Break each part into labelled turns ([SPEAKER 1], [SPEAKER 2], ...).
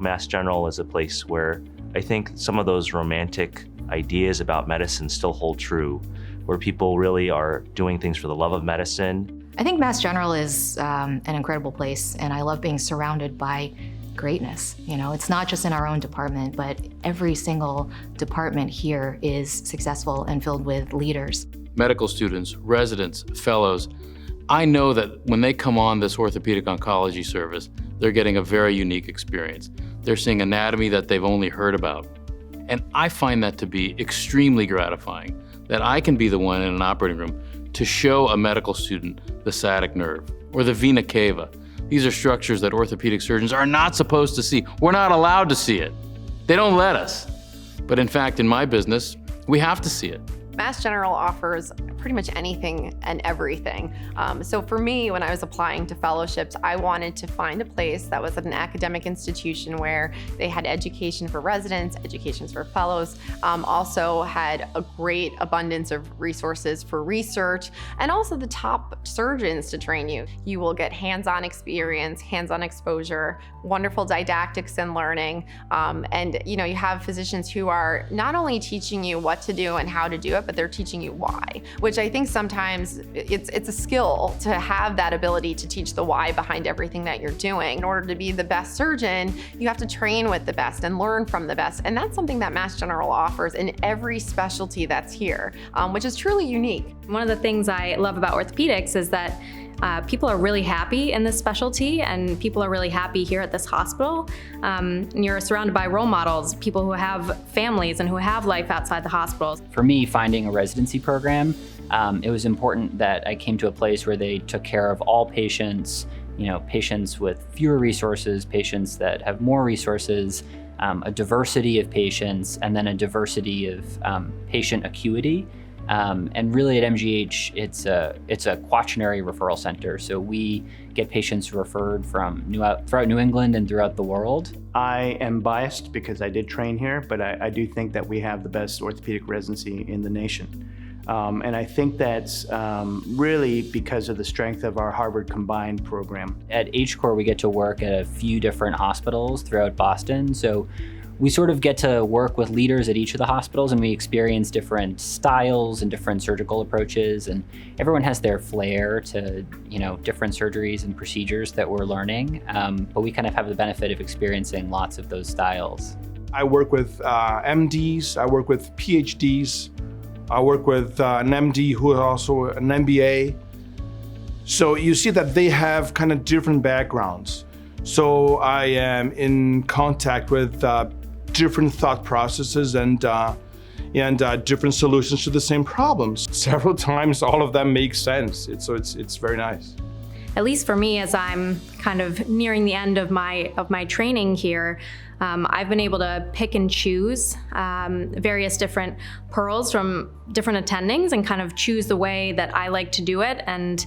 [SPEAKER 1] Mass General is a place where I think some of those romantic ideas about medicine still hold true, where people really are doing things for the love of medicine.
[SPEAKER 2] I think Mass General is an incredible place, and I love being surrounded by greatness. You know, it's not just in our own department, but every single department here is successful and filled with leaders.
[SPEAKER 3] Medical students, residents, fellows, I know that when they come on this orthopedic oncology service, they're getting a very unique experience. They're seeing anatomy that they've only heard about. And I find that to be extremely gratifying, that I can be the one in an operating room to show a medical student the sciatic nerve or the vena cava. These are structures that orthopedic surgeons are not supposed to see. We're not allowed to see it. They don't let us. But in fact, in my business, we have to see it.
[SPEAKER 4] Mass General offers pretty much anything and everything. So for me, when I was applying to fellowships, I wanted to find a place that was at an academic institution where they had education for residents, education for fellows, also had a great abundance of resources for research, and also the top surgeons to train you. You will get hands-on experience, hands-on exposure, wonderful didactics and learning, and you have physicians who are not only teaching you what to do and how to do it, but they're teaching you why, which I think sometimes it's a skill to have that ability to teach the why behind everything that you're doing. In order to be the best surgeon, you have to train with the best and learn from the best. And that's something that Mass General offers in every specialty that's here, which is truly unique.
[SPEAKER 5] One of the things I love about orthopedics is that people are really happy in this specialty, and people are really happy here at this hospital. And you're surrounded by role models, people who have families and who have life outside the hospitals.
[SPEAKER 6] For me, finding a residency program, it was important that I came to a place where they took care of all patients, patients with fewer resources, patients that have more resources, a diversity of patients, and then a diversity of patient acuity. And really at MGH, it's a quaternary referral center. So we get patients referred from throughout New England and throughout the world.
[SPEAKER 7] I am biased because I did train here, but I do think that we have the best orthopedic residency in the nation. And I think that's really because of the strength of our Harvard Combined program.
[SPEAKER 6] At HCOR, we get to work at a few different hospitals throughout Boston. So we sort of get to work with leaders at each of the hospitals, and we experience different styles and different surgical approaches, and everyone has their flair to different surgeries and procedures that we're learning, but we kind of have the benefit of experiencing lots of those styles.
[SPEAKER 8] I work with MDs, I work with PhDs, I work with an MD who is also an MBA. So you see that they have kind of different backgrounds. So I am in contact with different thought processes and different solutions to the same problems. Several times, all of them make sense. It's very nice.
[SPEAKER 5] At least for me, as I'm kind of nearing the end of my training here, I've been able to pick and choose various different pearls from different attendings and kind of choose the way that I like to do it. And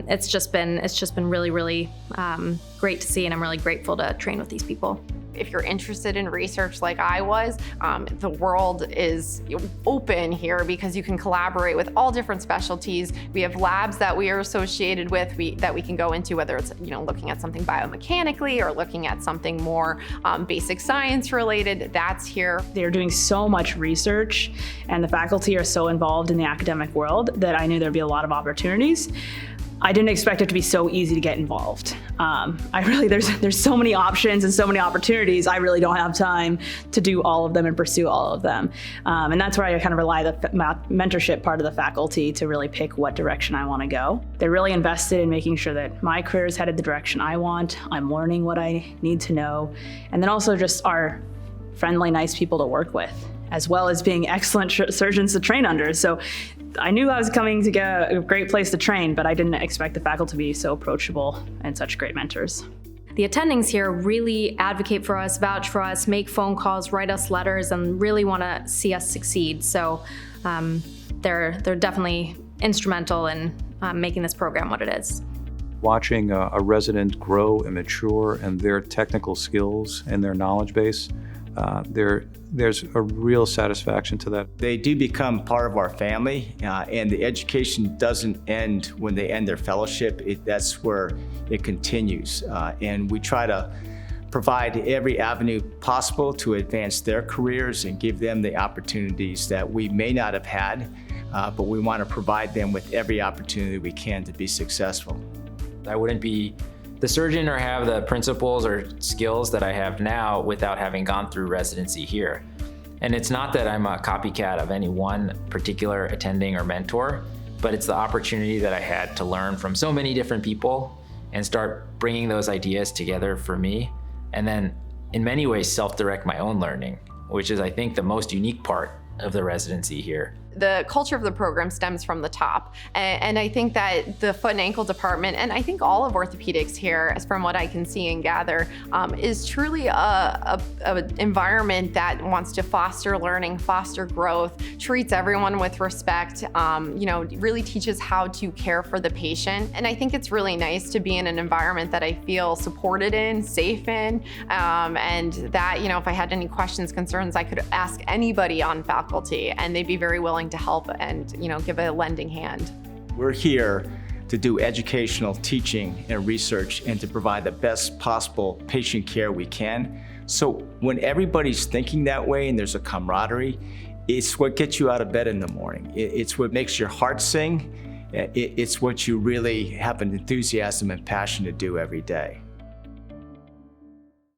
[SPEAKER 5] it's just been really, really great to see, and I'm really grateful to train with these people.
[SPEAKER 4] If you're interested in research like I was, the world is open here because you can collaborate with all different specialties. We have labs that we are associated with that we can go into, whether it's looking at something biomechanically or looking at something more basic science related. That's here.
[SPEAKER 9] They're doing so much research, and the faculty are so involved in the academic world that I knew there'd be a lot of opportunities. I didn't expect it to be so easy to get involved. There's so many options and so many opportunities. I really don't have time to do all of them and pursue all of them. And that's where I kind of rely on the mentorship part of the faculty to really pick what direction I want to go. They're really invested in making sure that my career is headed the direction I want. I'm learning what I need to know. And then also just are friendly, nice people to work with, as well as being excellent surgeons to train under. So I knew I was coming to get a great place to train, but I didn't expect the faculty to be so approachable and such great mentors.
[SPEAKER 5] The attendings here really advocate for us, vouch for us, make phone calls, write us letters, and really want to see us succeed. So they're definitely instrumental in making this program what it is.
[SPEAKER 10] Watching a resident grow and mature and their technical skills and their knowledge base, there's a real satisfaction to that.
[SPEAKER 11] They do become part of our family, and the education doesn't end when they end their fellowship. That's where it continues. And we try to provide every avenue possible to advance their careers and give them the opportunities that we may not have had, but we want to provide them with every opportunity we can to be successful.
[SPEAKER 12] I wouldn't be the surgeon or have the principles or skills that I have now without having gone through residency here. And it's not that I'm a copycat of any one particular attending or mentor, but it's the opportunity that I had to learn from so many different people and start bringing those ideas together for me. And then in many ways self-direct my own learning, which is I think the most unique part of the residency here.
[SPEAKER 4] The culture of the program stems from the top. And I think that the foot and ankle department, and I think all of orthopedics here, as from what I can see and gather, is truly a environment that wants to foster learning, foster growth, treats everyone with respect, really teaches how to care for the patient. And I think it's really nice to be in an environment that I feel supported in, safe in, and that, if I had any questions, concerns, I could ask anybody on faculty, and they'd be very willing to help and give a lending hand.
[SPEAKER 11] We're here to do educational teaching and research and to provide the best possible patient care we can. So when everybody's thinking that way and there's a camaraderie, it's what gets you out of bed in the morning. It's what makes your heart sing. It's what you really have an enthusiasm and passion to do every day.